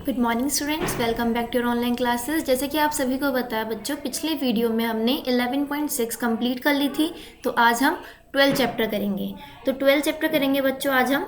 Good morning students, welcome back to your online classes. जैसे कि आप सभी को बताया बच्चों, पिछले वीडियो में हमने 11.6 कंप्लीट कर ली थी। तो आज हम 12 चैप्टर करेंगे। तो 12 चैप्टर करेंगे बच्चों। आज हम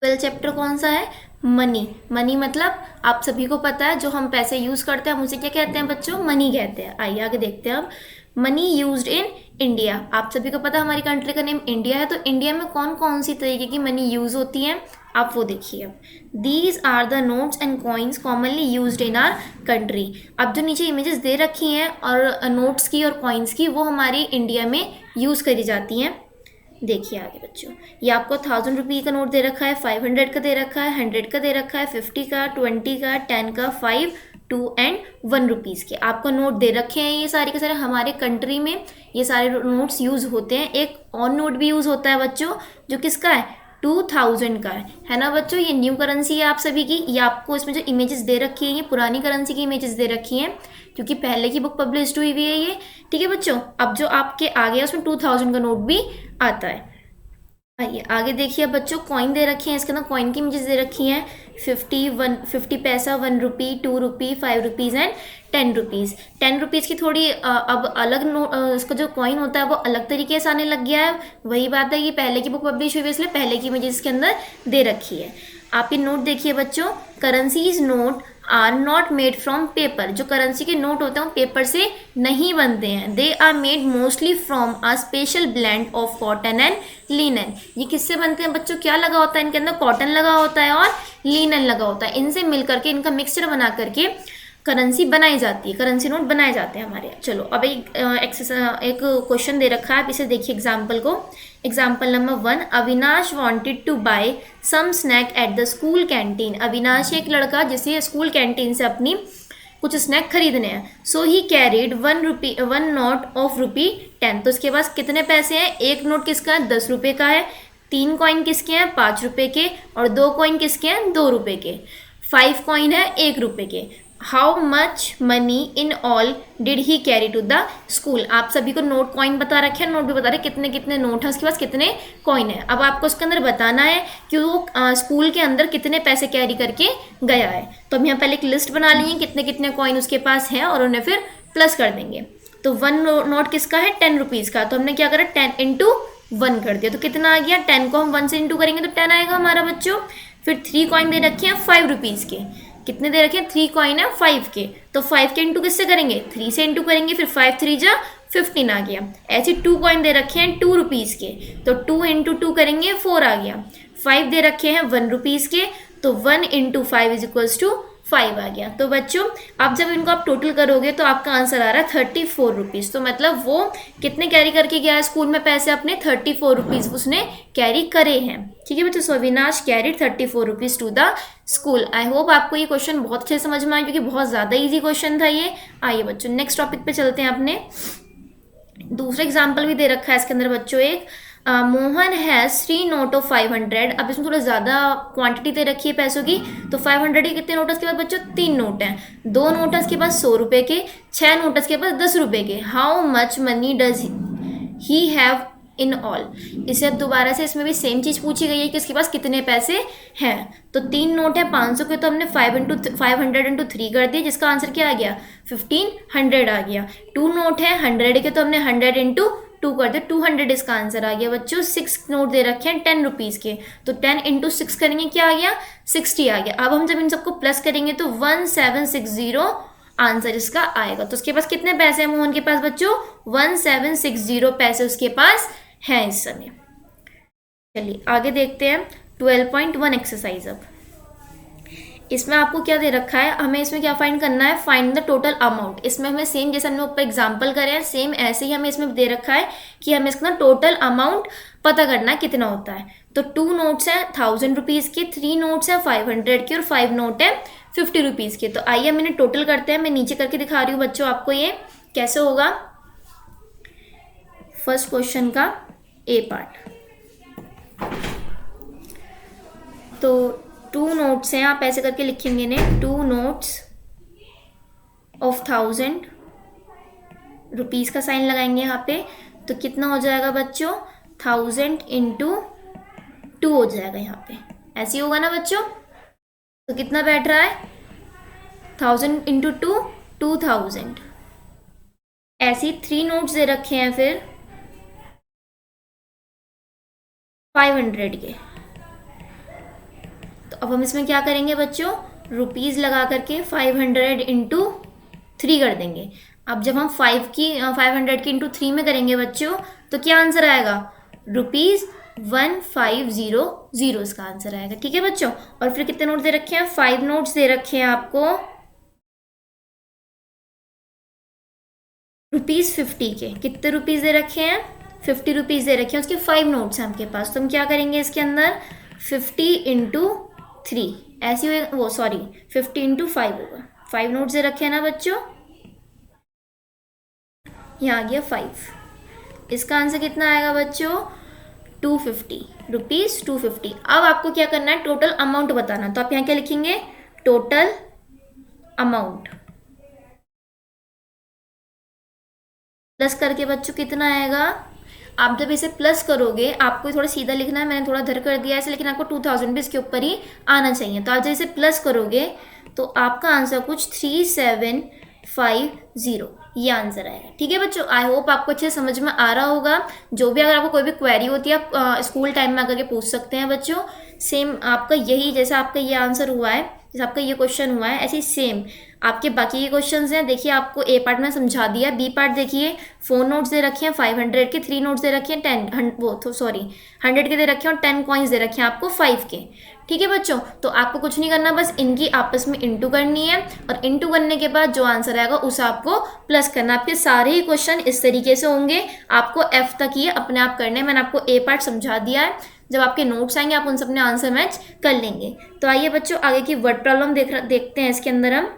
12 चैप्टर कौन सा है? मनी। मनी मतलब आप सभी को पता है, जो हम पैसे यूज़ करते हैं हम उसे क्या कहते हैं बच्चों? मनी कहते हैं। आइए आगे देखते हैं अब। Money used in India. आप सभी को पता है हमारी कंट्री का नेम इंडिया है। तो इंडिया में कौन कौन सी तरीके की मनी यूज़ होती है आप वो देखिए। अब these are the notes and coins commonly used in our country. अब जो नीचे इमेजेस दे रखी हैं और नोट्स की और कॉइन्स की, वो हमारी इंडिया में यूज़ करी जाती हैं। देखिए आगे बच्चों, ये आपको 1000 रुपये का नोट दे रखा है, 500 का दे रखा है, 100 का दे रखा है, 50 का, 20 का, 10 का, 5, 2 एंड 1 रुपीज़ के आपको नोट दे रखे हैं। ये सारे के सारे हमारे कंट्री में ये सारे नोट्स यूज़ होते हैं। एक और नोट भी यूज़ होता है बच्चों, जो किसका है? 2000 का है ना बच्चों। ये न्यू करेंसी है आप सभी की। ये आपको इसमें जो इमेजेस दे रखी है, ये पुरानी करेंसी की इमेजेस दे रखी हैं, क्योंकि पहले की बुक पब्लिश हुई हुई है ये। ठीक है बच्चों। अब जो आपके आगे है उसमें 2000 का नोट भी आता है। आइए आगे देखिए बच्चों, कॉइन दे रखे हैं। इसके अंदर कॉइन की इमेजेस दे रखी हैं। 50 पैसा, 1 रुपी, 2 रुपी, 5 रुपीज़ एंड 10 रुपीज़। 10 रुपीज़ की थोड़ी अब अलग इसका जो कॉइन होता है वो अलग तरीके से आने लग गया है। वही बात है, ये पहले की बुक पब्लिश हुई है इसलिए पहले की इमेजेस इसके अंदर दे रखी है। आप ये नोट देखिए बच्चों, currencies note are not made from paper. जो करेंसी के नोट होते हैं वो पेपर से नहीं बनते हैं। They are made mostly from a special blend of cotton and linen. ये किससे बनते हैं बच्चों? क्या लगा होता है इनके अंदर? कॉटन लगा होता है और लिनन लगा होता है। इनसे मिल करके, इनका मिक्सचर बना करके करेंसी बनाई जाती है, करेंसी नोट बनाए जाते हैं हमारे। चलो अब एक क्वेश्चन दे रखा है, आप इसे देखिए एग्जाम्पल को। Example number 1, Avinash wanted to buy some snack at the school canteen. Avinash एक लड़का जिसे स्कूल कैंटीन से अपनी कुछ स्नैक खरीदने हैं। सो ही कैरीड 1 नोट ऑफ ₹10। तो उसके पास कितने पैसे हैं? एक नोट किसका है? 10 रुपये का है। 3 कॉइन किसके हैं? 5 रुपये के। और 2 कॉइन किसके हैं? 2 रुपये के। 5 कॉइन है 1 रुपये के। How much money in all did he carry to the school. आप सभी को नोट कॉइन बता रखे हैं, नोट भी बता रहे कितने कितने नोट हैं, उसके पास कितने कॉइन है। अब आपको उसके अंदर बताना है कि वो स्कूल के अंदर कितने पैसे कैरी करके गया है। तो हम यहाँ पहले एक लिस्ट बना लेंगे कितने कितने कॉइन उसके पास हैं और उन्हें फिर प्लस कर देंगे। तो 1 नोट किसका है? 10 रुपीज़ का। तो हमने क्या करा? 10 इंटू 1 कर दिया। तो कितना आ गया? 10 को हम 1 से इंटू करेंगे तो 10 आएगा हमारा बच्चों। फिर 3 कॉइन दे रखे हैं 5 रुपीज़ के। कितने दे रखे हैं? 3 कॉइन है 5 के। तो 5 के इंटू किससे करेंगे? 3 से इंटू करेंगे। फिर 5 3 जा 15 आ गया। ऐसे 2 कॉइन दे रखे हैं 2 रुपीज़ के। तो 2 इंटू 2 करेंगे 4 आ गया। 5 दे रखे हैं 1 रुपीज़ के। तो 1 इंटू 5 इज इक्वल्स टू 5 आ गया। तो बच्चों अब जब इनको आप टोटल करोगे तो आपका आंसर आ रहा है 34 रुपीज़। तो मतलब वो कितने कैरी करके गया है स्कूल में पैसे अपने? 34 रुपीज़ उसने कैरी करे हैं। ठीक है बच्चों। So Avinash carried 34 rupees to the school. I hope आपको ये क्वेश्चन बहुत अच्छे से समझ में आया, क्योंकि बहुत ज़्यादा ईजी क्वेश्चन था ये। आइए बच्चों नेक्स्ट टॉपिक पे चलते हैं। अपने दूसरा एग्जाम्पल भी दे रखा है इसके अंदर बच्चों एक। Mohan has 3 note of 500। अब इसमें थोड़ा ज़्यादा क्वांटिटी दे रखी है पैसों की। तो 500 के कितने नोट है इसके पास बच्चों? 3 नोट हैं। 2 नोट है इसके पास 100 रुपये के। 6 नोट है इसके पास 10 रुपये के। How much money does he have in all. इसे अब दोबारा से इसमें भी सेम चीज़ पूछी गई है कि इसके पास कितने पैसे हैं। तो 3 नोट है 500 के, तो हमने 500 इंटू 3 कर दिया, जिसका आंसर क्या आ गया? 1500 आ गया। 2 नोट है 100 के, तो हमने 100 इंटू 2 कर दिया, 200 इसका आंसर आ गया बच्चों। 6 नोट दे रखे हैं 10 रुपीज़ के। तो 10 इंटू 6 करेंगे, क्या आ गया? 60 आ गया। अब हम जब इन सबको प्लस करेंगे तो 1760 आंसर इसका आएगा। तो उसके पास कितने पैसे हैं मोहन के पास बच्चों? 1760 पैसे उसके पास हैं इस समय। चलिए आगे देखते हैं 12.1 एक्सरसाइज। अब इसमें आपको क्या दे रखा है? हमें इसमें क्या फाइंड करना है? Find the total amount. इसमें हमें सेम जैसे हमने ऊपर एग्जांपल करे हैं, सेम ऐसे ही हमें इसमें दे रखा है कि हमें इसका टोटल अमाउंट पता करना है कितना होता है। तो 2 नोट्स हैं 1000 रुपीज़ के, 3 नोट्स हैं 500 के और 5 नोट है 50 रुपीज़ के। तो आइए हम इन्हें टोटल करते हैं। मैं नीचे करके दिखा रही हूँ बच्चों आपको ये कैसे होगा। फर्स्ट क्वेश्चन का ए पार्ट। तो 2 नोट्स हैं, आप ऐसे करके लिखेंगे इन्हें। 2 नोट्स ऑफ 1000 रुपीज़ का साइन लगाएंगे यहाँ पे। तो कितना हो जाएगा बच्चों? 1000 इंटू 2 हो जाएगा यहाँ पे। ऐसे ही होगा ना बच्चों? तो कितना बैठ रहा है, 1000 इंटू 2, 2000। ऐसी 3 नोट्स दे रखे हैं फिर 500 के। तो अब हम इसमें क्या करेंगे बच्चों, रुपीज़ लगा करके 500 इंटू 3 कर देंगे। अब जब हम 500 की इंटू 3 में करेंगे बच्चों, तो क्या आंसर आएगा, रुपीज़ 1500 इसका आंसर आएगा। ठीक है बच्चों। और फिर कितने नोट दे रखे हैं, 5 नोट्स दे रखे हैं आपको ₹50 के। कितने रुपीज़ दे रखे हैं, 50 रुपीज़ दे रखे हैं, उसके 5 नोट्स हैं आपके पास। तो हम क्या करेंगे इसके अंदर, 50 इंटू 3 ऐसी वो सॉरी 50 इंटू 5 होगा। 5 नोट्स दे रखे हैं ना बच्चों, यहाँ आ गया 5। इसका आंसर कितना आएगा बच्चों, 250 रुपीज़, 250। अब आपको क्या करना है, टोटल अमाउंट बताना। तो आप यहाँ क्या लिखेंगे, टोटल अमाउंट प्लस करके बच्चों कितना आएगा। आप जब इसे प्लस करोगे, आपको थोड़ा सीधा लिखना है, मैंने थोड़ा धर कर दिया है, लेकिन आपको 2000 भी इसके ऊपर ही आना चाहिए। तो आप जब इसे प्लस करोगे तो आपका आंसर कुछ 3750 ये आंसर आएगा। ठीक है बच्चों, आई होप आपको अच्छे समझ में आ रहा होगा। जो भी अगर आपको कोई भी क्वेरी होती है, आप स्कूल टाइम में आकर के पूछ सकते हैं बच्चों। सेम आपका यही, जैसे आपका ये आंसर हुआ है, जैसे आपका ये क्वेश्चन हुआ है, ऐसे सेम आपके बाकी के क्वेश्चंस हैं। देखिए आपको ए पार्ट में समझा दिया, बी पार्ट देखिए 4 नोट्स दे रखे हैं 500 के, 3 नोट्स दे रखे हैं 100 के दे रखे हैं, और 10 कॉइन्स दे रखे हैं आपको 5 के। ठीक है बच्चों, तो आपको कुछ नहीं करना, बस इनकी आपस में इंटू करनी है, और इंटू करने के बाद जो आंसर आएगा उसे आपको प्लस करना। आपके सारे ही क्वेश्चन इस तरीके से होंगे, आपको एफ तक ये अपने आप करने हैं। मैंने आपको ए पार्ट समझा दिया है, जब आपके नोट्स आएंगे आप उन सब में आंसर मैच कर लेंगे। तो आइए बच्चों आगे की वर्ड प्रॉब्लम देखते हैं। इसके अंदर हम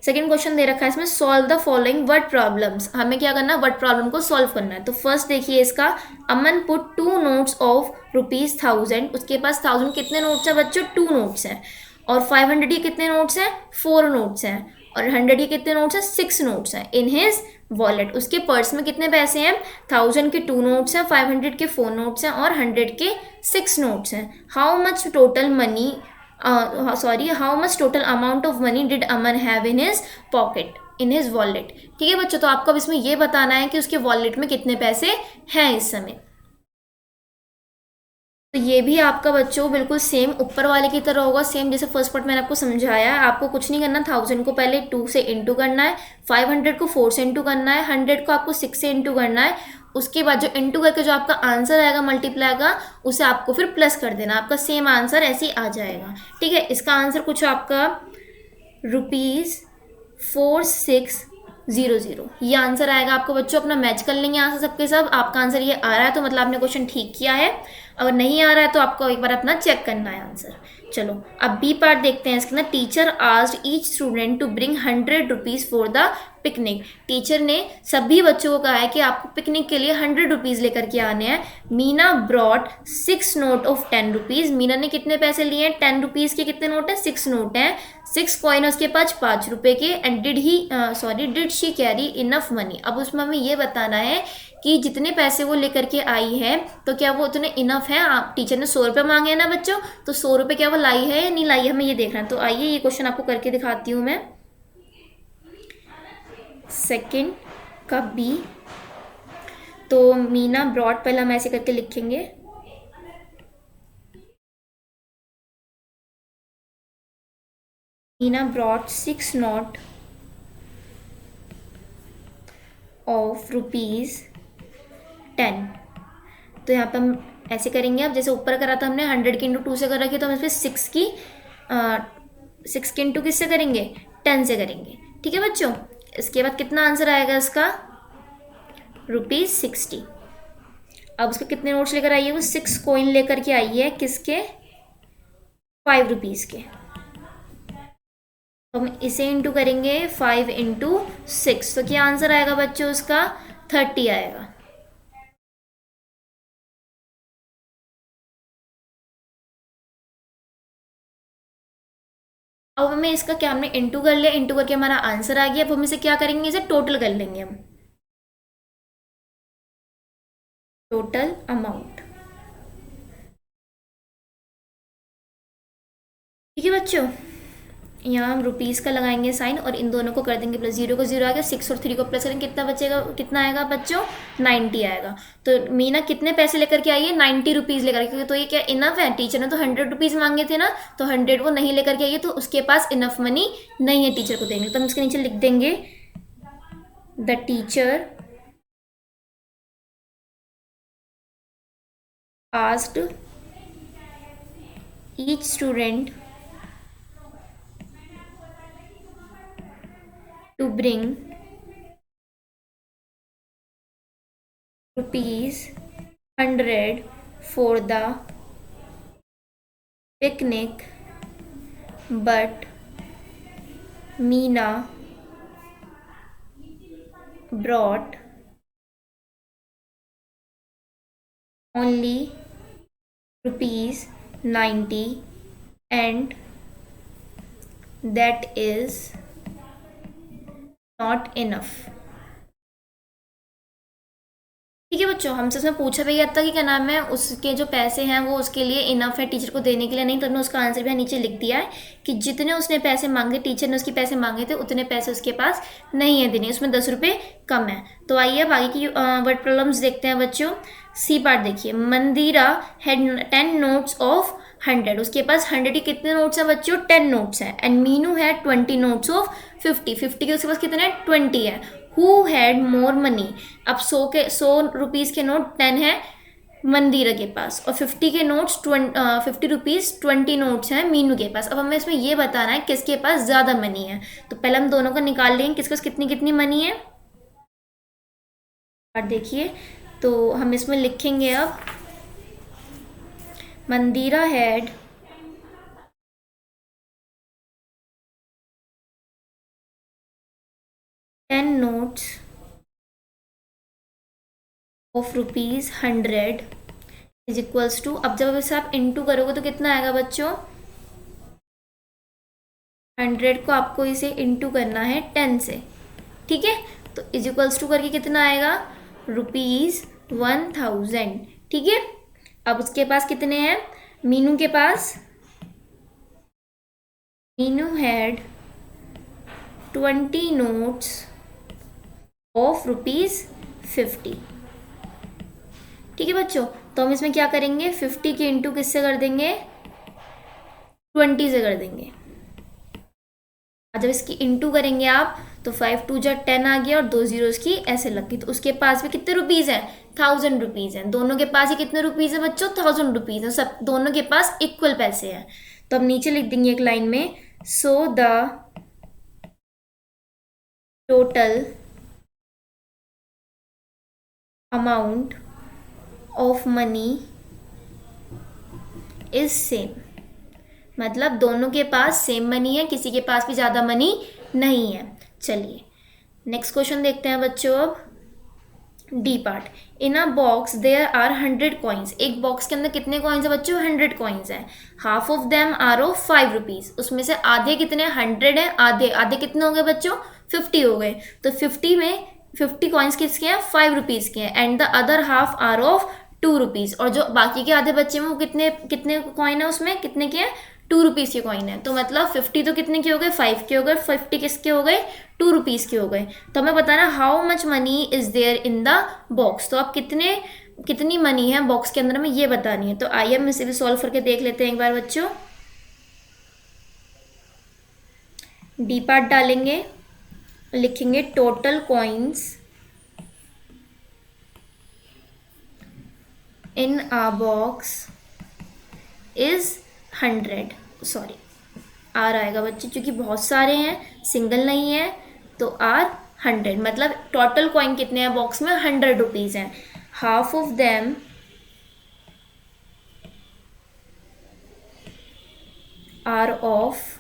सेकेंड क्वेश्चन दे रखा है इसमें, solve the following word problems. हमें क्या करना है, वर्ड प्रॉब्लम को सॉल्व करना है। तो फर्स्ट देखिए इसका, अमन पुट 2 नोट्स ऑफ ₹1000। उसके पास 1000 कितने नोट्स हैं बच्चों, 2 नोट्स हैं। और 500 के कितने नोट्स हैं, 4 नोट्स हैं। और 100 के कितने नोट्स हैं, 6 नोट्स हैं। इन हिज वॉलेट, उसके पर्स में कितने पैसे हैं, 1000 के 2 नोट्स हैं, 500 के 4 नोट्स हैं, और 100 के 6 नोट्स हैं। How much total money how much total amount of money did Aman have in his pocket, in his wallet. ठीक है बच्चों, तो आपको अब इसमें ये बताना है कि उसके वॉलेट में कितने पैसे हैं इस समय। तो ये भी आपका बच्चों बिल्कुल सेम ऊपर वाले की तरह होगा, सेम जैसे फर्स्ट पार्ट मैंने आपको समझाया है। आपको कुछ नहीं करना, 1000 को पहले 2 से इंटू करना है, 500 को 4 से इंटू करना है, 100 को आपको 6 से इंटू करना है। उसके बाद जो इंटू करके जो आपका आंसर आएगा मल्टीप्लाई का, उसे आपको फिर प्लस कर देना, आपका सेम आंसर ऐसे ही आ जाएगा। ठीक है, इसका आंसर कुछ आपका ₹4600 ये आंसर आएगा आपको बच्चों। अपना मैच कर लेंगे आंसर सबके सब। आपका आंसर ये आ रहा है तो मतलब आपने क्वेश्चन ठीक किया है, अगर नहीं आ रहा है तो आपको एक बार अपना चेक करना है आंसर। चलो अब बी पार्ट देखते हैं। इसके अंदर, teacher asked each student to bring 100 rupees for the picnic. Teacher ने सभी बच्चों को कहा है कि आपको पिकनिक के लिए 100 रुपीज़ लेकर के आने हैं। Meena brought 6 note of 10 rupees. Meena ने कितने पैसे लिए हैं, 10 रुपीज़ के कितने नोट हैं, 6 नोट हैं। 6 कॉइन है उसके पास 5 रुपए के। And did she carry enough money. अब उसमें हमें ये बताना है कि जितने पैसे वो लेकर के आई है तो क्या वो उतने इनफ है। आप टीचर ने 100 रुपये मांगे हैं ना बच्चों, तो 100 रुपये क्या वो लाई है या नहीं लाई है, हमें ये देखना है। तो आइए ये क्वेश्चन आपको करके दिखाती हूँ मैं। सेकंड का बी, तो मीना ब्रॉड पहले हम ऐसे करके लिखेंगे, मीना ब्रॉड 6 नोट ऑफ ₹10। तो यहाँ पे हम ऐसे करेंगे। अब जैसे ऊपर करा था हमने 100 की इंटू 2 से कर रखी, तो हम इसमें 6 की इंटू किससे करेंगे, 10 से करेंगे। ठीक है बच्चों, इसके बाद कितना आंसर आएगा इसका, ₹60। अब उसके कितने नोट्स लेकर आई है, वो 6 कॉइन लेकर के आई है, किसके, 5 रुपीज़ के। तो हम इसे इंटू करेंगे 5 इंटू 6, तो क्या आंसर आएगा बच्चों उसका, 30 आएगा। अब हमें इसका क्या, हमने इंटू कर लिया, इंटू करके हमारा आंसर आ गया। अब हम इसे क्या करेंगे, इसे टोटल कर लेंगे हम, टोटल अमाउंट। ठीक है बच्चों, यहाँ हम रुपीज़ का लगाएंगे साइन और इन दोनों को कर देंगे प्लस, 0 को 0 आ गया, 6 और 3 को प्लस करेंगे, कितना बचेगा, कितना आएगा बच्चों, 90 आएगा। तो मीना कितने पैसे लेकर के आई है, 90 रुपीज़ लेकर के, तो ये क्या इनफ है, टीचर ने तो 100 रुपीज़ मांगे थे ना, तो 100 वो नहीं लेकर के आई है, तो उसके पास इनफ मनी नहीं है टीचर को देंगे। तो हम इसके नीचे लिख देंगे the teacher asked each student to bring ₹100 for the picnic, but Meena brought only ₹90 and that is not enough। ठीक है बच्चों, हमसे उसमें पूछा भी गया था कि क्या नाम है, उसके जो पैसे हैं वो उसके लिए इनफ है टीचर को देने के लिए नहीं, तो हमने उसका आंसर भी नीचे लिख दिया है कि जितने उसने पैसे मांगे, टीचर ने उसके पैसे मांगे थे, उतने पैसे उसके पास नहीं है देने, उसमें 10 रुपये कम है। तो आइए अब आगे की वर्ड प्रॉब्लम्स देखते हैं बच्चों। सी पार्ट देखिए, मंदिरा हैड 10 नोट्स ऑफ 100, उसके पास 100 के कितने नोट्स हैं बच्चों, 10 नोट्स हैं। एंड मीनू है 20 नोट्स ऑफ 50 के उसके पास कितने हैं, 20 है। हु हैड मोर मनी, अब 100 रुपीज़ के नोट 10 है मंदिरा के पास और 50 के नोट्स 50 रुपीज़ 20 नोट्स हैं मीनू के पास। अब हमें इसमें ये बताना है किसके पास ज़्यादा मनी है, तो पहले हम दोनों को निकाल लेंगे किसके पास कितनी कितनी मनी है। और देखिए, तो हम इसमें लिखेंगे अब Mandira had 10 notes of ₹100 is equals to, अब जब इसे आप इंटू करोगे तो कितना आएगा बच्चों, 100 को आपको इसे इंटू करना है 10 से, ठीक है। तो इज इक्वल्स टू करके कितना आएगा, ₹1000, ठीक है। अब उसके पास कितने हैं, मीनू के पास, मीनू हैड 20 notes ऑफ ₹50, ठीक है बच्चों। तो हम इसमें क्या करेंगे, 50 के इंटू किससे कर देंगे, 20 से कर देंगे। जब इसकी इंटू करेंगे आप तो 5 2 जा 10 आ गया और 2 zeros की ऐसे लग गई, तो उसके पास भी कितने रुपीज़ हैं, 1000 रुपीज़ हैं। दोनों के पास ही कितने रुपीज़ हैं बच्चों, 1000 रुपीज़ हैं, सब दोनों के पास इक्वल पैसे हैं। तो अब नीचे लिख देंगे एक लाइन में, so the total amount of money is same, मतलब दोनों के पास सेम मनी है, किसी के पास भी ज़्यादा मनी नहीं है। चलिए नेक्स्ट क्वेश्चन देखते हैं बच्चों। अब D part, in a box there are 100 coins, एक बॉक्स के अंदर कितने कॉइन्स है बच्चों, 100 कॉइन्स हैं। Half of them are of 5 rupees, उसमें से आधे कितने, 100 हैं, आधे आधे कितने हो गए बच्चों, 50 हो गए। तो 50 में 50 कॉइन्स किसके हैं, 5 रुपीज़ के हैं। And the other half are of 2 rupees, और जो बाकी के आधे बच्चे में वो कितने कितने कॉइन है, उसमें कितने के हैं, 2 रुपीज़ के कॉइन है। तो मतलब 50 तो कितने के हो गए, 5 के हो गए, 50 किसके हो गए, 2 रुपीज़ के हो गए। तो हमें बताना how much money is there in the box, तो आप कितनी मनी है बॉक्स के अंदर में ये बतानी है। तो आइए हम इसे भी सॉल्व करके देख लेते हैं एक बार बच्चों। डी पार्ट डालेंगे, लिखेंगे total coins in a box is 100, sorry are आएगा बच्चे क्योंकि बहुत सारे हैं, सिंगल नहीं है, तो आर 100, मतलब टोटल कॉइन कितने हैं बॉक्स में, 100 रुपीज़ हैं। Half of them are of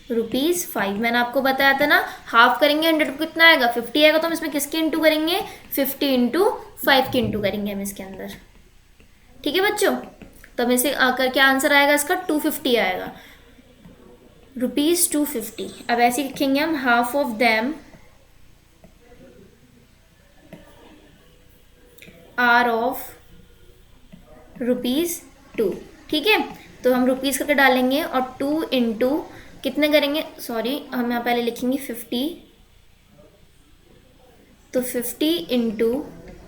₹5, मैंने आपको बताया था ना, हाफ करेंगे 100 को कितना आएगा, 50 आएगा। तो हम इसमें किसके इंटू करेंगे, 50 इंटू 5 के इंटू करेंगे हम इसके अंदर, ठीक है बच्चों। तो हम इसे आकर क्या आंसर आएगा इसका, 250 आएगा, ₹250। अब ऐसे लिखेंगे हम, half of them are of ₹2, ठीक है। तो हम रुपीज़ करके डालेंगे और 2 इंटू कितने करेंगे, सॉरी हम यहाँ पहले लिखेंगे 50, तो 50 इंटू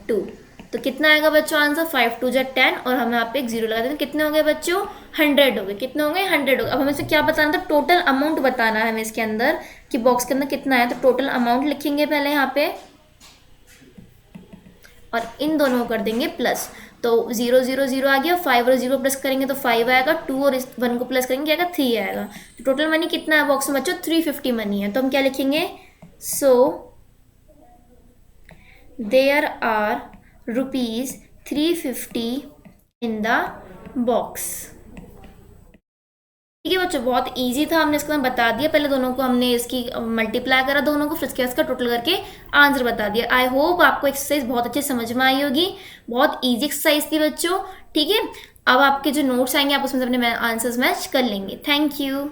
2 तो कितना आएगा बच्चों आंसर, 5 2 जा 10 और हम यहाँ पे एक जीरो लगा देते हैं। कितने हो गए बच्चों, 100 हो गए। कितने हो गए, 100 हो गए। अब हमें से क्या बताना था, टोटल अमाउंट बताना है हमें इसके अंदर कि बॉक्स के अंदर कितना है। तो टोटल अमाउंट लिखेंगे पहले यहाँ पे और इन दोनों को कर देंगे प्लस। तो 0 0 0 आ गया, 5 और 0 प्लस करेंगे तो 5 आएगा, 2 और इस 1 को प्लस करेंगे क्या आएगा, 3 आएगा। तो टोटल मनी कितना है बॉक्स में बच्चों, 350 मनी है। तो हम क्या लिखेंगे, so there are ₹350 in the box. ठीक है बच्चों, बहुत इजी था, हमने इसको बता दिया। पहले दोनों को हमने इसकी मल्टीप्लाई करा दोनों को, फिर इसके इसका टोटल करके आंसर बता दिया। आई होप आपको एक्सरसाइज बहुत अच्छे समझ में आई होगी, बहुत इजी एक्सरसाइज थी बच्चों। ठीक है, अब आपके जो नोट्स आएंगे आप उसमें से अपने आंसर्स मैच कर लेंगे। Thank you.